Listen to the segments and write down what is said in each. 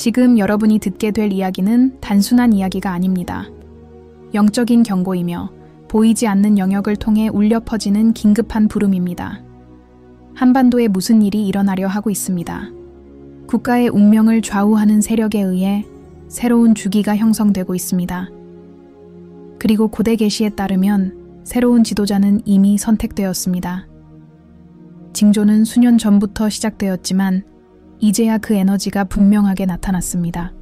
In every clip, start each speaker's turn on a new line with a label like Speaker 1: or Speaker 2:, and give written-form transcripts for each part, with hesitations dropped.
Speaker 1: 지금 여러분이 듣게 될 이야기는 단순한 이야기가 아닙니다. 영적인 경고이며 보이지 않는 영역을 통해 울려 퍼지는 긴급한 부름입니다. 한반도에 무슨 일이 일어나려 하고 있습니다. 국가의 운명을 좌우하는 세력에 의해 새로운 주기가 형성되고 있습니다. 그리고 고대 계시에 따르면 새로운 지도자는 이미 선택되었습니다. 징조는 수년 전부터 시작되었지만 이제야 그 에너지가 분명하게 나타났습니다.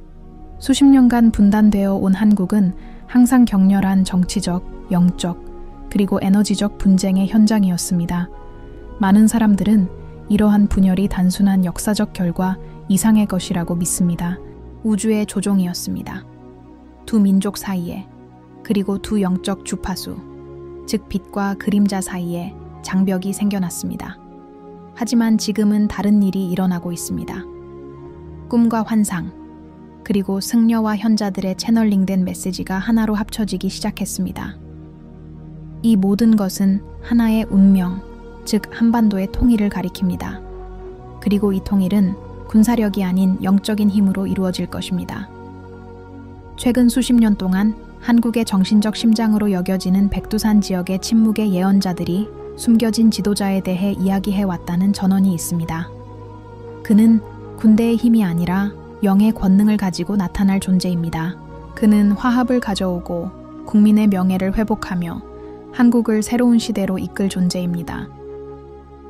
Speaker 1: 수십 년간 분단되어 온 한국은 항상 격렬한 정치적, 영적, 그리고 에너지적 분쟁의 현장이었습니다. 많은 사람들은 이러한 분열이 단순한 역사적 결과 이상의 것이라고 믿습니다. 우주의 조종이었습니다. 두 민족 사이에, 그리고 두 영적 주파수, 즉 빛과 그림자 사이에 장벽이 생겨났습니다. 하지만 지금은 다른 일이 일어나고 있습니다. 꿈과 환상, 그리고 승려와 현자들의 채널링된 메시지가 하나로 합쳐지기 시작했습니다. 이 모든 것은 하나의 운명, 즉 한반도의 통일을 가리킵니다. 그리고 이 통일은 군사력이 아닌 영적인 힘으로 이루어질 것입니다. 최근 수십 년 동안 한국의 정신적 심장으로 여겨지는 백두산 지역의 침묵의 예언자들이 숨겨진 지도자에 대해 이야기해왔다는 전언이 있습니다. 그는 군대의 힘이 아니라 영의 권능을 가지고 나타날 존재입니다. 그는 화합을 가져오고 국민의 명예를 회복하며 한국을 새로운 시대로 이끌 존재입니다.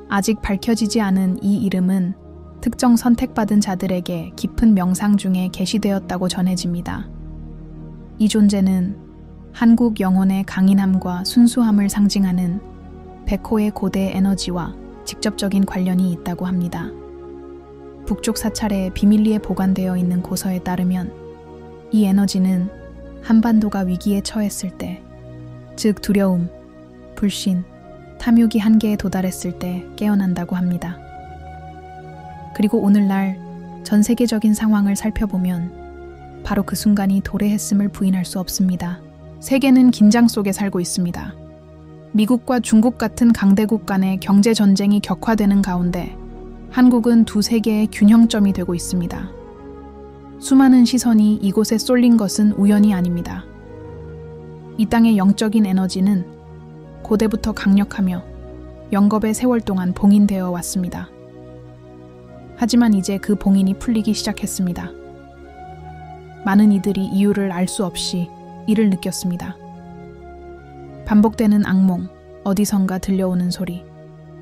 Speaker 1: 아직 밝혀지지 않은 이 이름은 특정 선택받은 자들에게 깊은 명상 중에 계시되었다고 전해집니다. 이 존재는 한국 영혼의 강인함과 순수함을 상징하는 백호의 고대 에너지와 직접적인 관련이 있다고 합니다. 북쪽 사찰에 비밀리에 보관되어 있는 고서에 따르면 이 에너지는 한반도가 위기에 처했을 때, 즉 두려움, 불신, 탐욕이 한계에 도달했을 때 깨어난다고 합니다. 그리고 오늘날 전 세계적인 상황을 살펴보면 바로 그 순간이 도래했음을 부인할 수 없습니다. 세계는 긴장 속에 살고 있습니다. 미국과 중국 같은 강대국 간의 경제 전쟁이 격화되는 가운데 한국은 두 세계의 균형점이 되고 있습니다. 수많은 시선이 이곳에 쏠린 것은 우연이 아닙니다. 이 땅의 영적인 에너지는 고대부터 강력하며 영겁의 세월 동안 봉인되어 왔습니다. 하지만 이제 그 봉인이 풀리기 시작했습니다. 많은 이들이 이유를 알 수 없이 이를 느꼈습니다. 반복되는 악몽, 어디선가 들려오는 소리,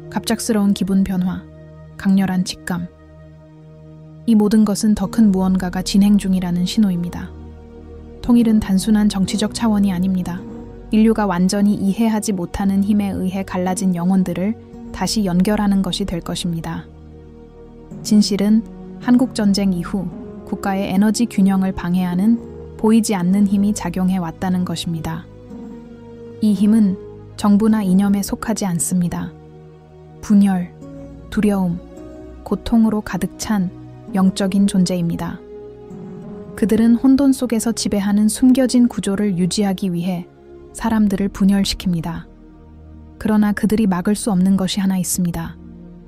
Speaker 1: 갑작스러운 기분 변화, 강렬한 직감. 이 모든 것은 더 큰 무언가가 진행 중이라는 신호입니다. 통일은 단순한 정치적 차원이 아닙니다. 인류가 완전히 이해하지 못하는 힘에 의해 갈라진 영혼들을 다시 연결하는 것이 될 것입니다. 진실은 한국전쟁 이후 국가의 에너지 균형을 방해하는 보이지 않는 힘이 작용해 왔다는 것입니다. 이 힘은 정부나 이념에 속하지 않습니다. 분열, 두려움, 고통으로 가득 찬 영적인 존재입니다. 그들은 혼돈 속에서 지배하는 숨겨진 구조를 유지하기 위해 사람들을 분열시킵니다. 그러나 그들이 막을 수 없는 것이 하나 있습니다.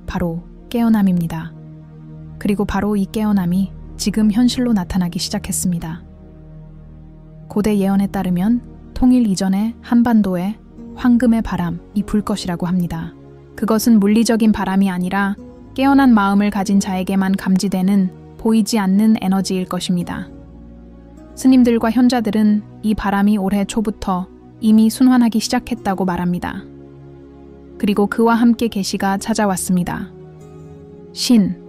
Speaker 1: 바로 깨어남입니다. 그리고 바로 이 깨어남이 지금 현실로 나타나기 시작했습니다. 고대 예언에 따르면 통일 이전에 한반도에 황금의 바람이 불 것이라고 합니다. 그것은 물리적인 바람이 아니라 깨어난 마음을 가진 자에게만 감지되는 보이지 않는 에너지일 것입니다. 스님들과 현자들은 이 바람이 올해 초부터 이미 순환하기 시작했다고 말합니다. 그리고 그와 함께 계시가 찾아왔습니다. 신,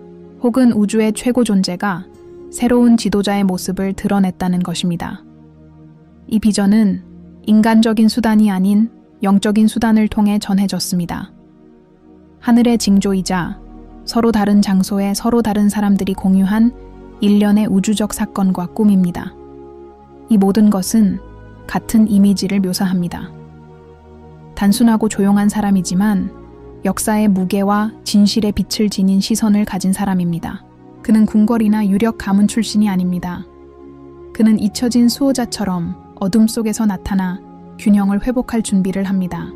Speaker 1: 혹은 우주의 최고 존재가 새로운 지도자의 모습을 드러냈다는 것입니다. 이 비전은 인간적인 수단이 아닌 영적인 수단을 통해 전해졌습니다. 하늘의 징조이자 서로 다른 장소에 서로 다른 사람들이 공유한 일련의 우주적 사건과 꿈입니다. 이 모든 것은 같은 이미지를 묘사합니다. 단순하고 조용한 사람이지만 역사의 무게와 진실의 빛을 지닌 시선을 가진 사람입니다. 그는 궁궐이나 유력 가문 출신이 아닙니다. 그는 잊혀진 수호자처럼 어둠 속에서 나타나 균형을 회복할 준비를 합니다.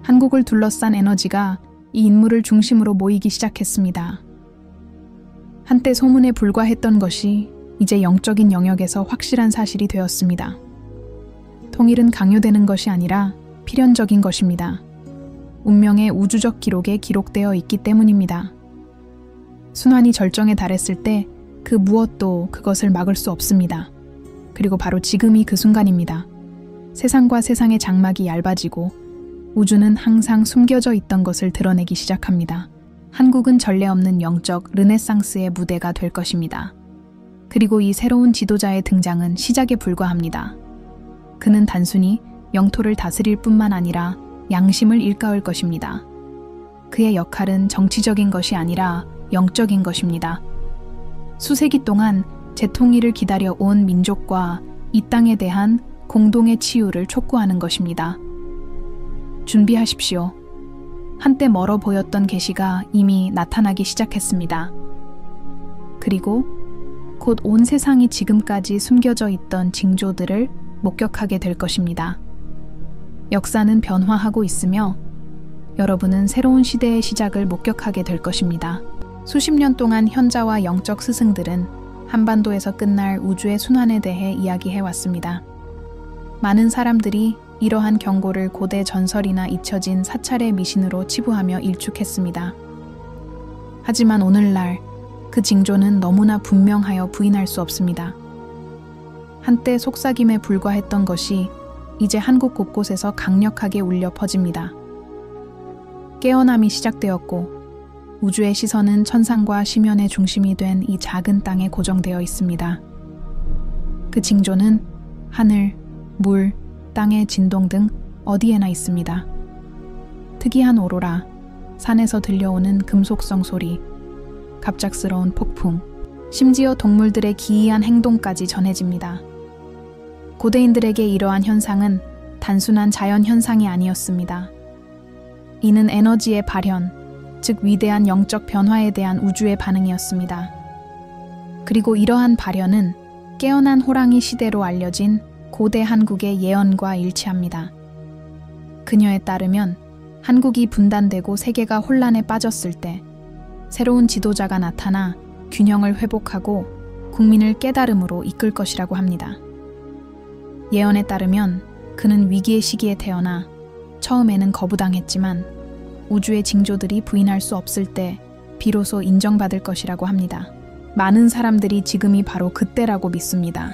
Speaker 1: 한국을 둘러싼 에너지가 이 인물을 중심으로 모이기 시작했습니다. 한때 소문에 불과했던 것이 이제 영적인 영역에서 확실한 사실이 되었습니다. 통일은 강요되는 것이 아니라 필연적인 것입니다. 운명의 우주적 기록에 기록되어 있기 때문입니다. 순환이 절정에 달했을 때 그 무엇도 그것을 막을 수 없습니다. 그리고 바로 지금이 그 순간입니다. 세상과 세상의 장막이 얇아지고 우주는 항상 숨겨져 있던 것을 드러내기 시작합니다. 한국은 전례 없는 영적 르네상스의 무대가 될 것입니다. 그리고 이 새로운 지도자의 등장은 시작에 불과합니다. 그는 단순히 영토를 다스릴 뿐만 아니라 양심을 일깨울 것입니다. 그의 역할은 정치적인 것이 아니라 영적인 것입니다. 수세기 동안 재통일을 기다려 온 민족과 이 땅에 대한 공동의 치유를 촉구하는 것입니다. 준비하십시오. 한때 멀어 보였던 계시가 이미 나타나기 시작했습니다. 그리고 곧 온 세상이 지금까지 숨겨져 있던 징조들을 목격하게 될 것입니다. 역사는 변화하고 있으며 여러분은 새로운 시대의 시작을 목격하게 될 것입니다. 수십 년 동안 현자와 영적 스승들은 한반도에서 끝날 우주의 순환에 대해 이야기해왔습니다. 많은 사람들이 이러한 경고를 고대 전설이나 잊혀진 사찰의 미신으로 치부하며 일축했습니다. 하지만 오늘날 그 징조는 너무나 분명하여 부인할 수 없습니다. 한때 속삭임에 불과했던 것이 이제 한국 곳곳에서 강력하게 울려 퍼집니다. 깨어남이 시작되었고 우주의 시선은 천상과 심연의 중심이 된 이 작은 땅에 고정되어 있습니다. 그 징조는 하늘, 물, 땅의 진동 등 어디에나 있습니다. 특이한 오로라, 산에서 들려오는 금속성 소리, 갑작스러운 폭풍, 심지어 동물들의 기이한 행동까지 전해집니다. 고대인들에게 이러한 현상은 단순한 자연 현상이 아니었습니다. 이는 에너지의 발현, 즉 위대한 영적 변화에 대한 우주의 반응이었습니다. 그리고 이러한 발현은 깨어난 호랑이 시대로 알려진 고대 한국의 예언과 일치합니다. 그녀에 따르면 한국이 분단되고 세계가 혼란에 빠졌을 때 새로운 지도자가 나타나 균형을 회복하고 국민을 깨달음으로 이끌 것이라고 합니다. 예언에 따르면 그는 위기의 시기에 태어나 처음에는 거부당했지만 우주의 징조들이 부인할 수 없을 때 비로소 인정받을 것이라고 합니다. 많은 사람들이 지금이 바로 그때라고 믿습니다.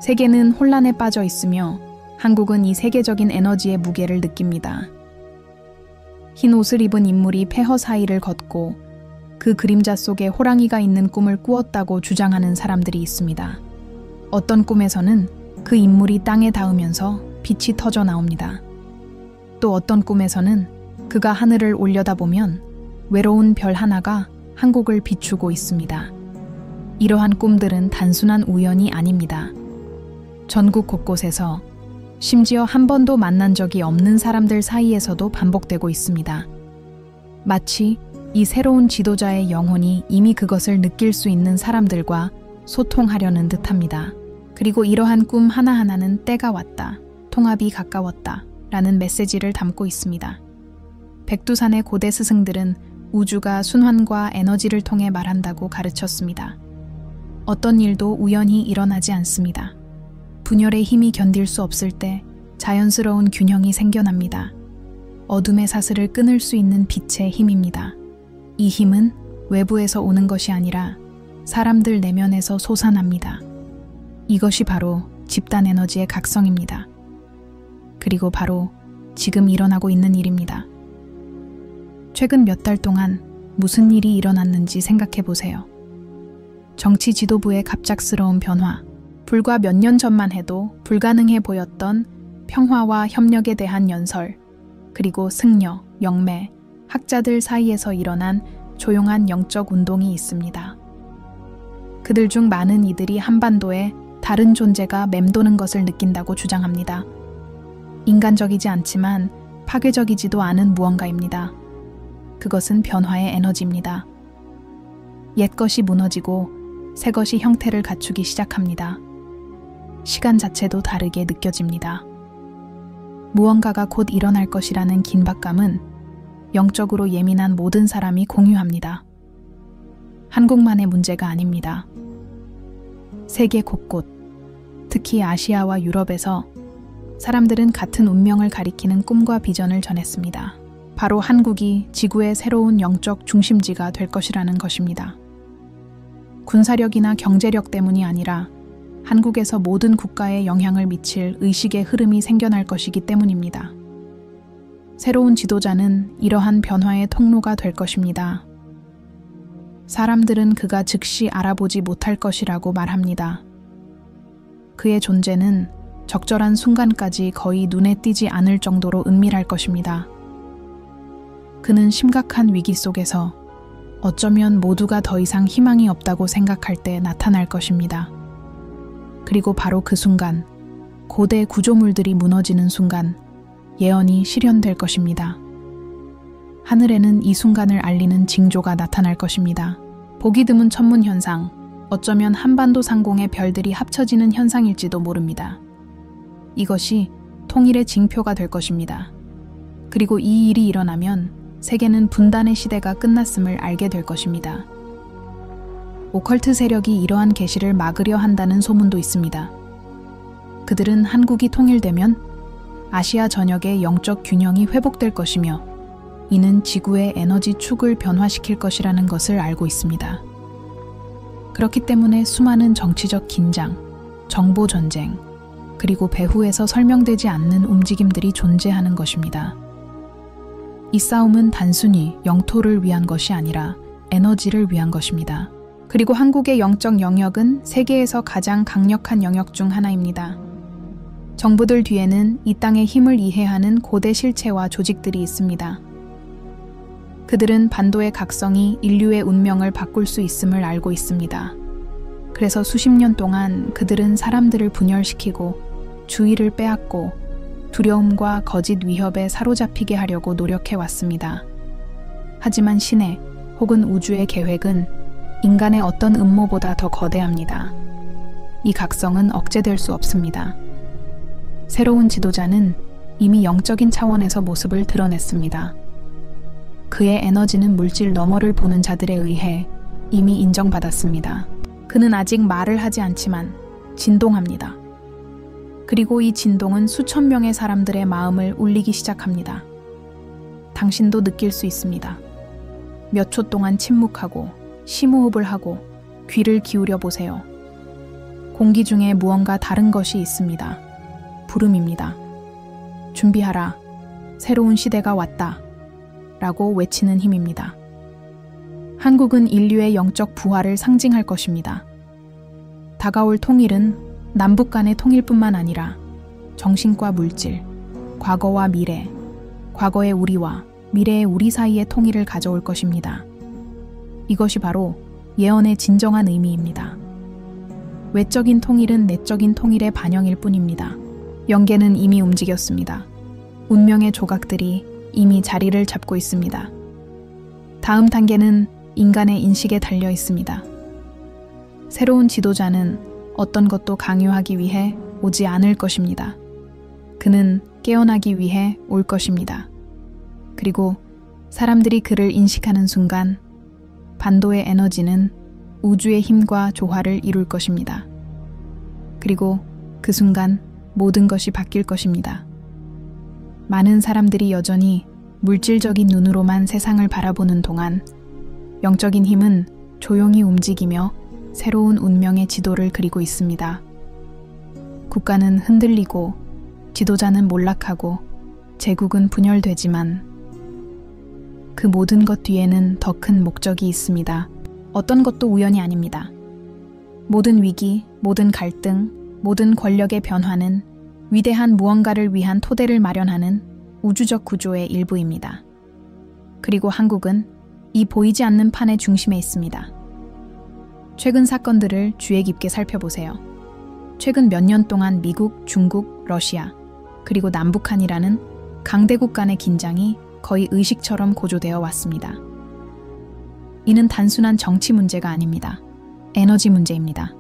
Speaker 1: 세계는 혼란에 빠져 있으며 한국은 이 세계적인 에너지의 무게를 느낍니다. 흰 옷을 입은 인물이 폐허 사이를 걷고 그 그림자 속에 호랑이가 있는 꿈을 꾸었다고 주장하는 사람들이 있습니다. 어떤 꿈에서는 그 인물이 땅에 닿으면서 빛이 터져 나옵니다. 또 어떤 꿈에서는 그가 하늘을 올려다보면 외로운 별 하나가 한국을 비추고 있습니다. 이러한 꿈들은 단순한 우연이 아닙니다. 전국 곳곳에서 심지어 한 번도 만난 적이 없는 사람들 사이에서도 반복되고 있습니다. 마치 이 새로운 지도자의 영혼이 이미 그것을 느낄 수 있는 사람들과 소통하려는 듯합니다. 그리고 이러한 꿈 하나하나는 때가 왔다, 통합이 가까웠다 라는 메시지를 담고 있습니다. 백두산의 고대 스승들은 우주가 순환과 에너지를 통해 말한다고 가르쳤습니다. 어떤 일도 우연히 일어나지 않습니다. 분열의 힘이 견딜 수 없을 때 자연스러운 균형이 생겨납니다. 어둠의 사슬을 끊을 수 있는 빛의 힘입니다. 이 힘은 외부에서 오는 것이 아니라 사람들 내면에서 솟아납니다. 이것이 바로 집단 에너지의 각성입니다. 그리고 바로 지금 일어나고 있는 일입니다. 최근 몇 달 동안 무슨 일이 일어났는지 생각해 보세요. 정치 지도부의 갑작스러운 변화, 불과 몇 년 전만 해도 불가능해 보였던 평화와 협력에 대한 연설, 그리고 승려, 영매, 학자들 사이에서 일어난 조용한 영적 운동이 있습니다. 그들 중 많은 이들이 한반도에 다른 존재가 맴도는 것을 느낀다고 주장합니다. 인간적이지 않지만 파괴적이지도 않은 무언가입니다. 그것은 변화의 에너지입니다. 옛것이 무너지고 새것이 형태를 갖추기 시작합니다. 시간 자체도 다르게 느껴집니다. 무언가가 곧 일어날 것이라는 긴박감은 영적으로 예민한 모든 사람이 공유합니다. 한국만의 문제가 아닙니다. 세계 곳곳, 특히 아시아와 유럽에서 사람들은 같은 운명을 가리키는 꿈과 비전을 전했습니다. 바로 한국이 지구의 새로운 영적 중심지가 될 것이라는 것입니다. 군사력이나 경제력 때문이 아니라 한국에서 모든 국가에 영향을 미칠 의식의 흐름이 생겨날 것이기 때문입니다. 새로운 지도자는 이러한 변화의 통로가 될 것입니다. 사람들은 그가 즉시 알아보지 못할 것이라고 말합니다. 그의 존재는 적절한 순간까지 거의 눈에 띄지 않을 정도로 은밀할 것입니다. 그는 심각한 위기 속에서 어쩌면 모두가 더 이상 희망이 없다고 생각할 때 나타날 것입니다. 그리고 바로 그 순간, 고대 구조물들이 무너지는 순간, 예언이 실현될 것입니다. 하늘에는 이 순간을 알리는 징조가 나타날 것입니다. 보기 드문 천문 현상, 어쩌면 한반도 상공의 별들이 합쳐지는 현상일지도 모릅니다. 이것이 통일의 징표가 될 것입니다. 그리고 이 일이 일어나면 세계는 분단의 시대가 끝났음을 알게 될 것입니다. 오컬트 세력이 이러한 계시를 막으려 한다는 소문도 있습니다. 그들은 한국이 통일되면 아시아 전역의 영적 균형이 회복될 것이며 이는 지구의 에너지 축을 변화시킬 것이라는 것을 알고 있습니다. 그렇기 때문에 수많은 정치적 긴장, 정보 전쟁, 그리고 배후에서 설명되지 않는 움직임들이 존재하는 것입니다. 이 싸움은 단순히 영토를 위한 것이 아니라 에너지를 위한 것입니다. 그리고 한국의 영적 영역은 세계에서 가장 강력한 영역 중 하나입니다. 정부들 뒤에는 이 땅의 힘을 이해하는 고대 실체와 조직들이 있습니다. 그들은 반도의 각성이 인류의 운명을 바꿀 수 있음을 알고 있습니다. 그래서 수십 년 동안 그들은 사람들을 분열시키고 주의를 빼앗고 두려움과 거짓 위협에 사로잡히게 하려고 노력해왔습니다. 하지만 신의 혹은 우주의 계획은 인간의 어떤 음모보다 더 거대합니다. 이 각성은 억제될 수 없습니다. 새로운 지도자는 이미 영적인 차원에서 모습을 드러냈습니다. 그의 에너지는 물질 너머를 보는 자들에 의해 이미 인정받았습니다. 그는 아직 말을 하지 않지만 진동합니다. 그리고 이 진동은 수천 명의 사람들의 마음을 울리기 시작합니다. 당신도 느낄 수 있습니다. 몇 초 동안 침묵하고 심호흡을 하고 귀를 기울여 보세요. 공기 중에 무언가 다른 것이 있습니다. 부름입니다. 준비하라. 새로운 시대가 왔다. 라고 외치는 힘입니다. 한국은 인류의 영적 부활을 상징할 것입니다. 다가올 통일은 남북 간의 통일뿐만 아니라 정신과 물질, 과거와 미래, 과거의 우리와 미래의 우리 사이의 통일을 가져올 것입니다. 이것이 바로 예언의 진정한 의미입니다. 외적인 통일은 내적인 통일의 반영일 뿐입니다. 영계는 이미 움직였습니다. 운명의 조각들이 이미 자리를 잡고 있습니다. 다음 단계는 인간의 인식에 달려 있습니다. 새로운 지도자는 어떤 것도 강요하기 위해 오지 않을 것입니다. 그는 깨어나기 위해 올 것입니다. 그리고 사람들이 그를 인식하는 순간 반도의 에너지는 우주의 힘과 조화를 이룰 것입니다. 그리고 그 순간 모든 것이 바뀔 것입니다. 많은 사람들이 여전히 물질적인 눈으로만 세상을 바라보는 동안 영적인 힘은 조용히 움직이며 새로운 운명의 지도를 그리고 있습니다. 국가는 흔들리고 지도자는 몰락하고 제국은 분열되지만 그 모든 것 뒤에는 더 큰 목적이 있습니다. 어떤 것도 우연이 아닙니다. 모든 위기, 모든 갈등, 모든 권력의 변화는 위대한 무언가를 위한 토대를 마련하는 우주적 구조의 일부입니다. 그리고 한국은 이 보이지 않는 판의 중심에 있습니다. 최근 사건들을 주의 깊게 살펴보세요. 최근 몇 년 동안 미국, 중국, 러시아, 그리고 남북한이라는 강대국 간의 긴장이 거의 의식처럼 고조되어 왔습니다. 이는 단순한 정치 문제가 아닙니다. 에너지 문제입니다.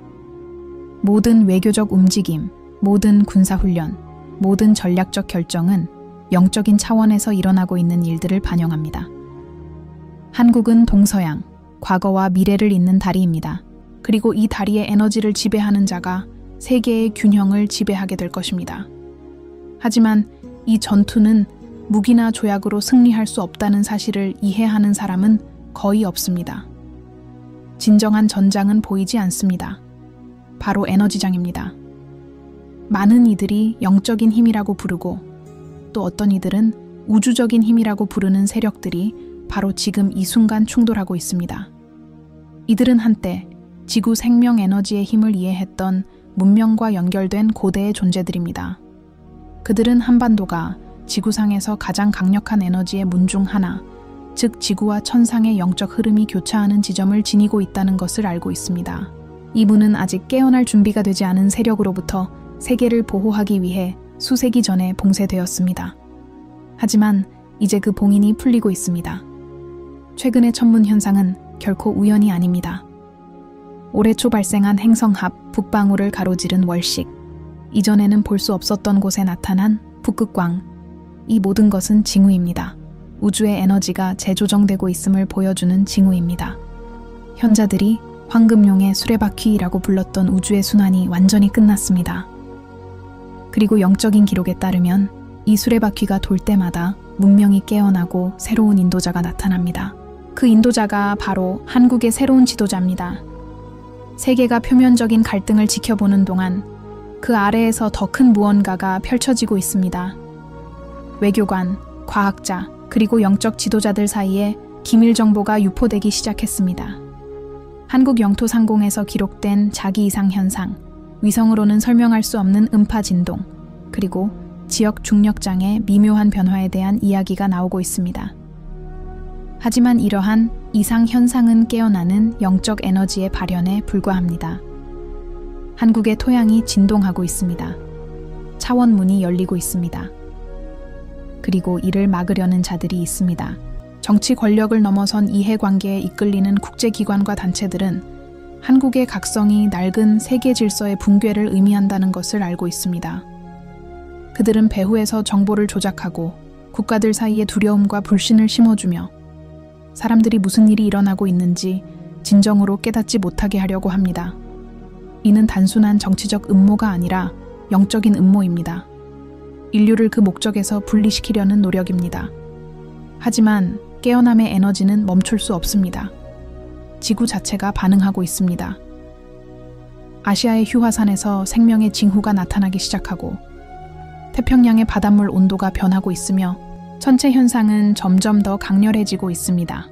Speaker 1: 모든 외교적 움직임, 모든 군사훈련, 모든 전략적 결정은 영적인 차원에서 일어나고 있는 일들을 반영합니다. 한국은 동서양, 과거와 미래를 잇는 다리입니다. 그리고 이 다리의 에너지를 지배하는 자가 세계의 균형을 지배하게 될 것입니다. 하지만 이 전투는 무기나 조약으로 승리할 수 없다는 사실을 이해하는 사람은 거의 없습니다. 진정한 전장은 보이지 않습니다. 바로 에너지장입니다. 많은 이들이 영적인 힘이라고 부르고 또 어떤 이들은 우주적인 힘이라고 부르는 세력들이 바로 지금 이 순간 충돌하고 있습니다. 이들은 한때 지구 생명 에너지의 힘을 이해했던 문명과 연결된 고대의 존재들입니다. 그들은 한반도가 지구상에서 가장 강력한 에너지의 문 중 하나, 즉 지구와 천상의 영적 흐름이 교차하는 지점을 지니고 있다는 것을 알고 있습니다. 이 문은 아직 깨어날 준비가 되지 않은 세력으로부터 세계를 보호하기 위해 수세기 전에 봉쇄되었습니다. 하지만 이제 그 봉인이 풀리고 있습니다. 최근의 천문 현상은 결코 우연이 아닙니다. 올해 초 발생한 행성합 북방울을 가로지른 월식, 이전에는 볼 수 없었던 곳에 나타난 북극광, 이 모든 것은 징후입니다. 우주의 에너지가 재조정되고 있음을 보여주는 징후입니다. 현자들이 황금용의 수레바퀴라고 불렀던 우주의 순환이 완전히 끝났습니다. 그리고 영적인 기록에 따르면 이 수레바퀴가 돌 때마다 문명이 깨어나고 새로운 인도자가 나타납니다. 그 인도자가 바로 한국의 새로운 지도자입니다. 세계가 표면적인 갈등을 지켜보는 동안 그 아래에서 더 큰 무언가가 펼쳐지고 있습니다. 외교관, 과학자, 그리고 영적 지도자들 사이에 기밀 정보가 유포되기 시작했습니다. 한국 영토 상공에서 기록된 자기 이상 현상, 위성으로는 설명할 수 없는 음파 진동, 그리고 지역 중력장의 미묘한 변화에 대한 이야기가 나오고 있습니다. 하지만 이러한 이상 현상은 깨어나는 영적 에너지의 발현에 불과합니다. 한국의 토양이 진동하고 있습니다. 차원문이 열리고 있습니다. 그리고 이를 막으려는 자들이 있습니다. 정치 권력을 넘어선 이해관계에 이끌리는 국제기관과 단체들은 한국의 각성이 낡은 세계 질서의 붕괴를 의미한다는 것을 알고 있습니다. 그들은 배후에서 정보를 조작하고 국가들 사이에 두려움과 불신을 심어주며 사람들이 무슨 일이 일어나고 있는지 진정으로 깨닫지 못하게 하려고 합니다. 이는 단순한 정치적 음모가 아니라 영적인 음모입니다. 인류를 그 목적에서 분리시키려는 노력입니다. 하지만 깨어남의 에너지는 멈출 수 없습니다. 지구 자체가 반응하고 있습니다. 아시아의 휴화산에서 생명의 징후가 나타나기 시작하고 태평양의 바닷물 온도가 변하고 있으며 천체 현상은 점점 더 강렬해지고 있습니다.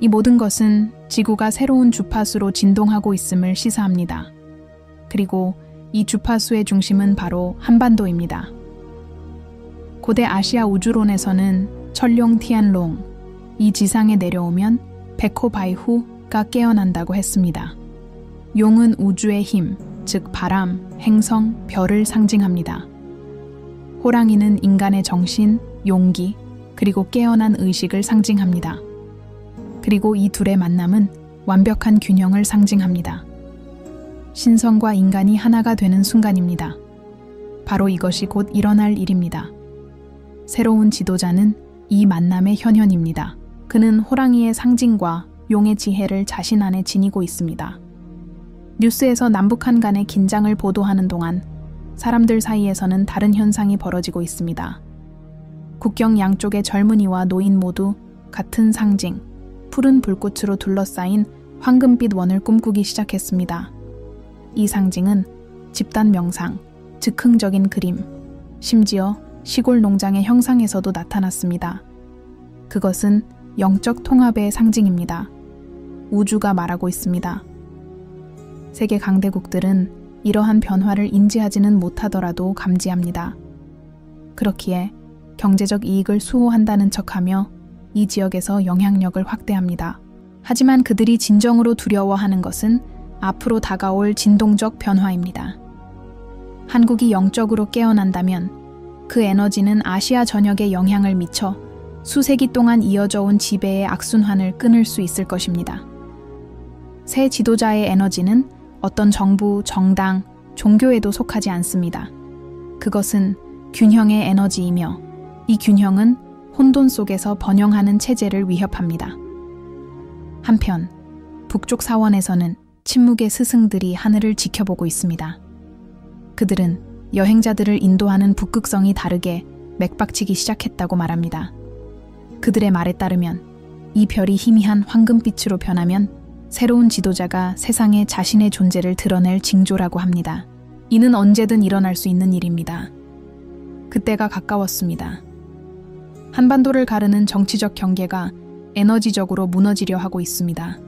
Speaker 1: 이 모든 것은 지구가 새로운 주파수로 진동하고 있음을 시사합니다. 그리고 이 주파수의 중심은 바로 한반도입니다. 고대 아시아 우주론에서는 철룡 티안롱, 이 지상에 내려오면 백호바이후가 깨어난다고 했습니다. 용은 우주의 힘, 즉 바람, 행성, 별을 상징합니다. 호랑이는 인간의 정신, 용기, 그리고 깨어난 의식을 상징합니다. 그리고 이 둘의 만남은 완벽한 균형을 상징합니다. 신성과 인간이 하나가 되는 순간입니다. 바로 이것이 곧 일어날 일입니다. 새로운 지도자는 이 만남의 현현입니다. 그는 호랑이의 상징과 용의 지혜를 자신 안에 지니고 있습니다. 뉴스에서 남북한 간의 긴장을 보도하는 동안 사람들 사이에서는 다른 현상이 벌어지고 있습니다. 국경 양쪽의 젊은이와 노인 모두 같은 상징, 푸른 불꽃으로 둘러싸인 황금빛 원을 꿈꾸기 시작했습니다. 이 상징은 집단 명상, 즉흥적인 그림, 심지어 시골 농장의 형상에서도 나타났습니다. 그것은 영적 통합의 상징입니다. 우주가 말하고 있습니다. 세계 강대국들은 이러한 변화를 인지하지는 못하더라도 감지합니다. 그렇기에 경제적 이익을 수호한다는 척하며 이 지역에서 영향력을 확대합니다. 하지만 그들이 진정으로 두려워하는 것은 앞으로 다가올 진동적 변화입니다. 한국이 영적으로 깨어난다면 그 에너지는 아시아 전역에 영향을 미쳐 수세기 동안 이어져 온 지배의 악순환을 끊을 수 있을 것입니다. 새 지도자의 에너지는 어떤 정부, 정당, 종교에도 속하지 않습니다. 그것은 균형의 에너지이며 이 균형은 혼돈 속에서 번영하는 체제를 위협합니다. 한편 북쪽 사원에서는 침묵의 스승들이 하늘을 지켜보고 있습니다. 그들은 여행자들을 인도하는 북극성이 다르게 맥박치기 시작했다고 말합니다. 그들의 말에 따르면 이 별이 희미한 황금빛으로 변하면 새로운 지도자가 세상에 자신의 존재를 드러낼 징조라고 합니다. 이는 언제든 일어날 수 있는 일입니다. 그때가 가까웠습니다. 한반도를 가르는 정치적 경계가 에너지적으로 무너지려 하고 있습니다.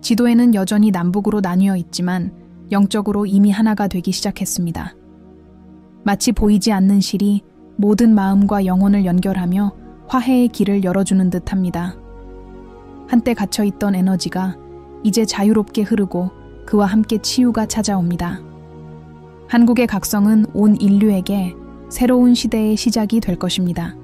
Speaker 1: 지도에는 여전히 남북으로 나뉘어 있지만 영적으로 이미 하나가 되기 시작했습니다. 마치 보이지 않는 실이 모든 마음과 영혼을 연결하며 화해의 길을 열어주는 듯합니다. 한때 갇혀있던 에너지가 이제 자유롭게 흐르고 그와 함께 치유가 찾아옵니다. 한국의 각성은 온 인류에게 새로운 시대의 시작이 될 것입니다.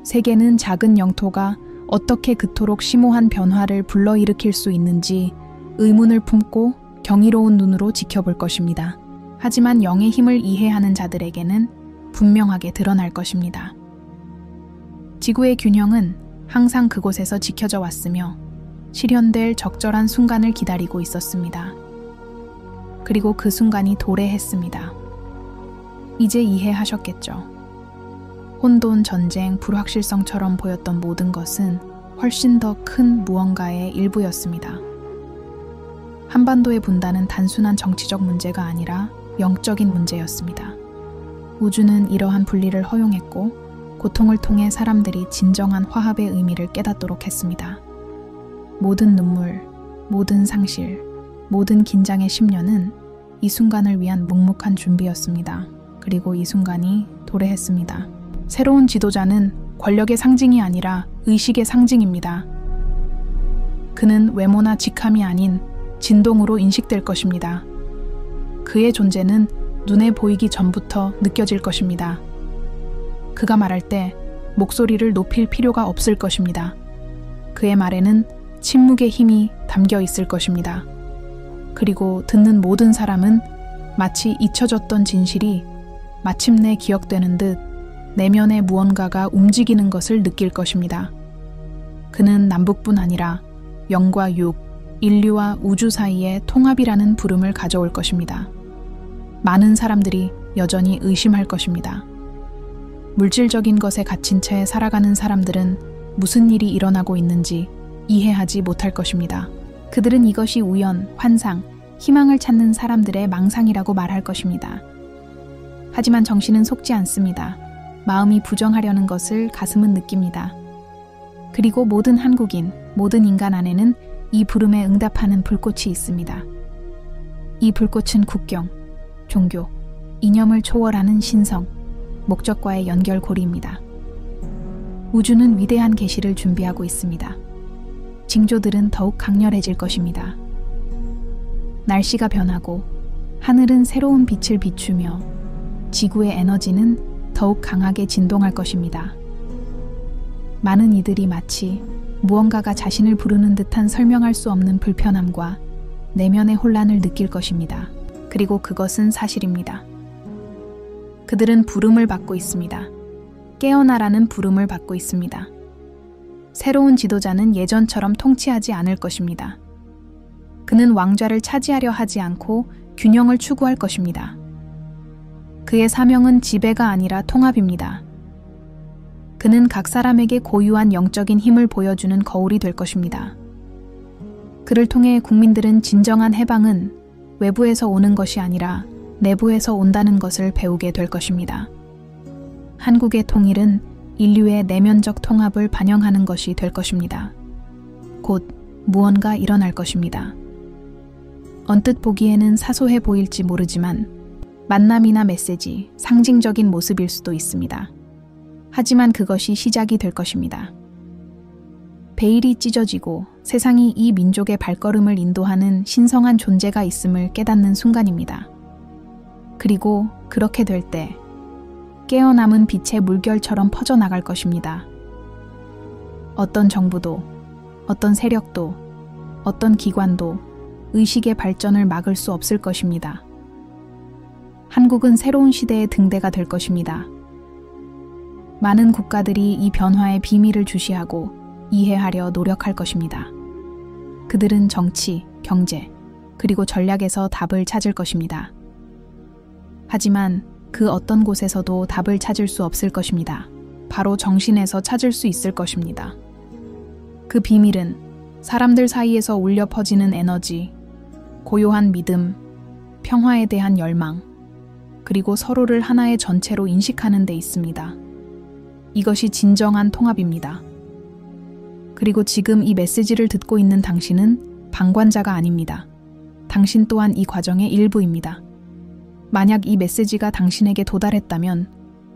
Speaker 1: 세계는 작은 영토가 어떻게 그토록 심오한 변화를 불러일으킬 수 있는지 의문을 품고 경이로운 눈으로 지켜볼 것입니다. 하지만 영의 힘을 이해하는 자들에게는 분명하게 드러날 것입니다. 지구의 균형은 항상 그곳에서 지켜져 왔으며 실현될 적절한 순간을 기다리고 있었습니다. 그리고 그 순간이 도래했습니다. 이제 이해하셨겠죠? 혼돈, 전쟁, 불확실성처럼 보였던 모든 것은 훨씬 더 큰 무언가의 일부였습니다. 한반도의 분단은 단순한 정치적 문제가 아니라 영적인 문제였습니다. 우주는 이러한 분리를 허용했고 고통을 통해 사람들이 진정한 화합의 의미를 깨닫도록 했습니다. 모든 눈물, 모든 상실, 모든 긴장의 10년은 이 순간을 위한 묵묵한 준비였습니다. 그리고 이 순간이 도래했습니다. 새로운 지도자는 권력의 상징이 아니라 의식의 상징입니다. 그는 외모나 직함이 아닌 진동으로 인식될 것입니다. 그의 존재는 눈에 보이기 전부터 느껴질 것입니다. 그가 말할 때 목소리를 높일 필요가 없을 것입니다. 그의 말에는 침묵의 힘이 담겨 있을 것입니다. 그리고 듣는 모든 사람은 마치 잊혀졌던 진실이 마침내 기억되는 듯 내면의 무언가가 움직이는 것을 느낄 것입니다. 그는 남북뿐 아니라 영과 육, 인류와 우주 사이의 통합이라는 부름을 가져올 것입니다. 많은 사람들이 여전히 의심할 것입니다. 물질적인 것에 갇힌 채 살아가는 사람들은 무슨 일이 일어나고 있는지 이해하지 못할 것입니다. 그들은 이것이 우연, 환상, 희망을 찾는 사람들의 망상이라고 말할 것입니다. 하지만 정신은 속지 않습니다. 마음이 부정하려는 것을 가슴은 느낍니다. 그리고 모든 한국인, 모든 인간 안에는 이 부름에 응답하는 불꽃이 있습니다. 이 불꽃은 국경, 종교, 이념을 초월하는 신성, 목적과의 연결고리입니다. 우주는 위대한 계시를 준비하고 있습니다. 징조들은 더욱 강렬해질 것입니다. 날씨가 변하고 하늘은 새로운 빛을 비추며 지구의 에너지는 더욱 강하게 진동할 것입니다. 많은 이들이 마치 무언가가 자신을 부르는 듯한 설명할 수 없는 불편함과 내면의 혼란을 느낄 것입니다. 그리고 그것은 사실입니다. 그들은 부름을 받고 있습니다. 깨어나라는 부름을 받고 있습니다. 새로운 지도자는 예전처럼 통치하지 않을 것입니다. 그는 왕좌를 차지하려 하지 않고 균형을 추구할 것입니다. 그의 사명은 지배가 아니라 통합입니다. 그는 각 사람에게 고유한 영적인 힘을 보여주는 거울이 될 것입니다. 그를 통해 국민들은 진정한 해방은 외부에서 오는 것이 아니라 내부에서 온다는 것을 배우게 될 것입니다. 한국의 통일은 인류의 내면적 통합을 반영하는 것이 될 것입니다. 곧 무언가 일어날 것입니다. 언뜻 보기에는 사소해 보일지 모르지만 만남이나 메시지, 상징적인 모습일 수도 있습니다. 하지만 그것이 시작이 될 것입니다. 베일이 찢어지고 세상이 이 민족의 발걸음을 인도하는 신성한 존재가 있음을 깨닫는 순간입니다. 그리고 그렇게 될 때 깨어남은 빛의 물결처럼 퍼져나갈 것입니다. 어떤 정부도, 어떤 세력도, 어떤 기관도 의식의 발전을 막을 수 없을 것입니다. 한국은 새로운 시대의 등대가 될 것입니다. 많은 국가들이 이 변화의 비밀을 주시하고 이해하려 노력할 것입니다. 그들은 정치, 경제, 그리고 전략에서 답을 찾을 것입니다. 하지만 그 어떤 곳에서도 답을 찾을 수 없을 것입니다. 바로 정신에서 찾을 수 있을 것입니다. 그 비밀은 사람들 사이에서 울려 퍼지는 에너지, 고요한 믿음, 평화에 대한 열망, 그리고 서로를 하나의 전체로 인식하는 데 있습니다. 이것이 진정한 통합입니다. 그리고 지금 이 메시지를 듣고 있는 당신은 방관자가 아닙니다. 당신 또한 이 과정의 일부입니다. 만약 이 메시지가 당신에게 도달했다면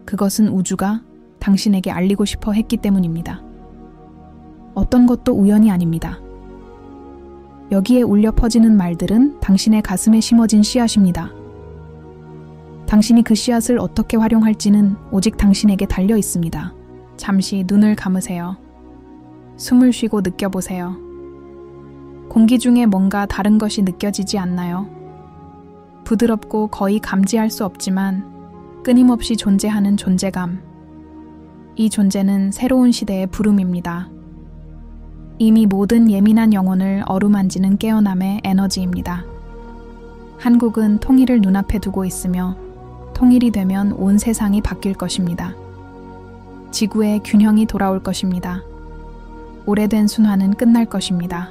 Speaker 1: 그것은 우주가 당신에게 알리고 싶어 했기 때문입니다. 어떤 것도 우연이 아닙니다. 여기에 울려 퍼지는 말들은 당신의 가슴에 심어진 씨앗입니다. 당신이 그 씨앗을 어떻게 활용할지는 오직 당신에게 달려 있습니다. 잠시 눈을 감으세요. 숨을 쉬고 느껴보세요. 공기 중에 뭔가 다른 것이 느껴지지 않나요? 부드럽고 거의 감지할 수 없지만 끊임없이 존재하는 존재감. 이 존재는 새로운 시대의 부름입니다. 이미 모든 예민한 영혼을 어루만지는 깨어남의 에너지입니다. 한국은 통일을 눈앞에 두고 있으며 통일이 되면 온 세상이 바뀔 것입니다. 지구의 균형이 돌아올 것입니다. 오래된 순환은 끝날 것입니다.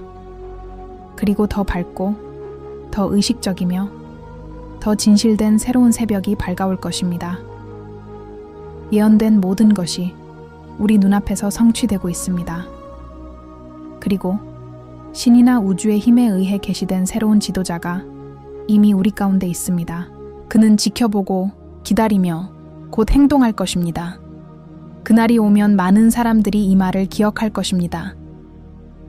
Speaker 1: 그리고 더 밝고, 더 의식적이며, 더 진실된 새로운 새벽이 밝아올 것입니다. 예언된 모든 것이 우리 눈앞에서 성취되고 있습니다. 그리고 신이나 우주의 힘에 의해 계시된 새로운 지도자가 이미 우리 가운데 있습니다. 그는 지켜보고 기다리며 곧 행동할 것입니다. 그날이 오면 많은 사람들이 이 말을 기억할 것입니다.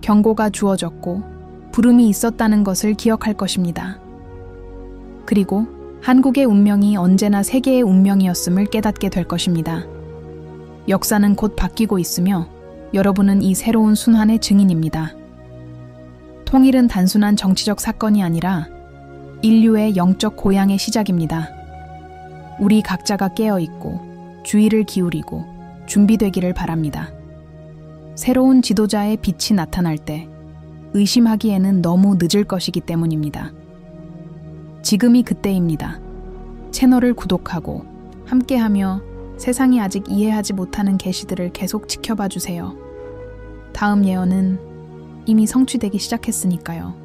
Speaker 1: 경고가 주어졌고 부름이 있었다는 것을 기억할 것입니다. 그리고 한국의 운명이 언제나 세계의 운명이었음을 깨닫게 될 것입니다. 역사는 곧 바뀌고 있으며 여러분은 이 새로운 순환의 증인입니다. 통일은 단순한 정치적 사건이 아니라 인류의 영적 고향의 시작입니다. 우리 각자가 깨어있고 주의를 기울이고 준비되기를 바랍니다. 새로운 지도자의 빛이 나타날 때 의심하기에는 너무 늦을 것이기 때문입니다. 지금이 그때입니다. 채널을 구독하고 함께하며 세상이 아직 이해하지 못하는 계시들을 계속 지켜봐 주세요. 다음 예언은 이미 성취되기 시작했으니까요.